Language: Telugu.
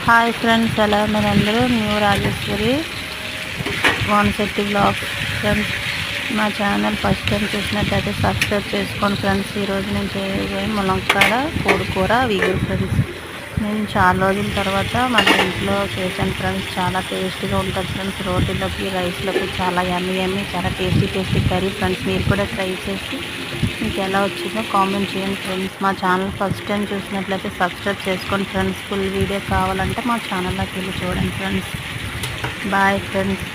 హాయ్ ఫ్రెండ్స్, ఎలా ఉన్నారు అందరూ? New Rajeshwari Vanshetti blogs. Friends, మా ఛానల్ ఫస్ట్ టైం చూసినట్లయితే సబ్స్క్రైబ్ చేసుకోండి ఫ్రెండ్స్. ఈరోజు నేను చేయబోయే ములంకాడ కోడికూర వీగురు ఫ్రెండ్స్. నేను చాలా రోజుల తర్వాత మన ఇంట్లో చేశాను ఫ్రెండ్స్. చాలా టేస్టీగా ఉంటుంది ఫ్రెండ్స్. రోటీలోకి, రైస్లోకి చాలా యమ్మీ చాలా టేస్టీ కర్రీ ఫ్రెండ్స్. మీరు కూడా ట్రై చేసి మీకు ఎలా వచ్చిందో కామెంట్ చేయండి ఫ్రెండ్స్. మా ఛానల్ ఫస్ట్ టైం చూసినట్లయితే సబ్స్క్రైబ్ చేసుకోండి ఫ్రెండ్స్. ఫుల్ వీడియో కావాలంటే మా ఛానల్లోకి వెళ్ళి చూడండి ఫ్రెండ్స్. Bye friends.